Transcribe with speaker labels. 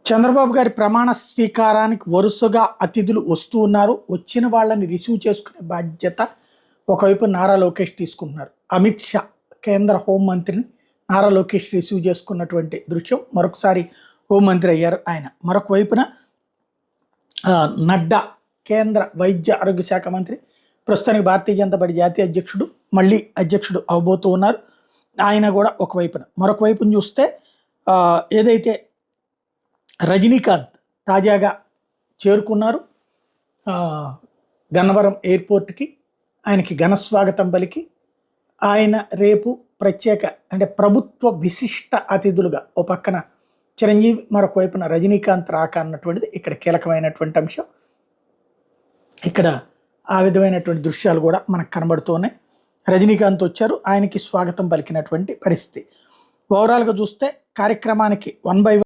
Speaker 1: చంద్రబాబు గారి ప్రమాణ స్వీకారానికి వరుసగా అతిథులు వస్తూ ఉన్నారు. వచ్చిన వాళ్ళని రిసీవ్ చేసుకునే బాధ్యత ఒకవైపు నారా లోకేష్ తీసుకుంటున్నారు. అమిత్ షా కేంద్ర హోంమంత్రిని నారా లోకేష్ రిసీవ్ చేసుకున్నటువంటి దృశ్యం. మరొకసారి హోంమంత్రి అయ్యారు ఆయన. మరొక వైపున నడ్డా కేంద్ర వైద్య ఆరోగ్య శాఖ మంత్రి, ప్రస్తుతానికి భారతీయ జనతా పార్టీ జాతీయ అధ్యక్షుడు, మళ్ళీ అధ్యక్షుడు అవబోతూ ఉన్నారు. ఆయన కూడా ఒకవైపున. మరొక వైపున చూస్తే ఏదైతే రజనీకాంత్ తాజాగా చేరుకున్నారు గన్నవరం ఎయిర్పోర్ట్కి. ఆయనకి ఘన స్వాగతం పలికి ఆయన రేపు ప్రత్యేక అంటే ప్రభుత్వ విశిష్ట అతిథులుగా ఓ పక్కన చిరంజీవి, మరొక వైపున రజనీకాంత్ రాక అన్నటువంటిది ఇక్కడ కీలకమైనటువంటి అంశం. ఇక్కడ ఆ విధమైనటువంటి దృశ్యాలు కూడా మనకు కనబడుతున్నాయి. రజనీకాంత్ వచ్చారు, ఆయనకి స్వాగతం పలికినటువంటి పరిస్థితి. ఓవరాల్గా చూస్తే కార్యక్రమానికి 1/1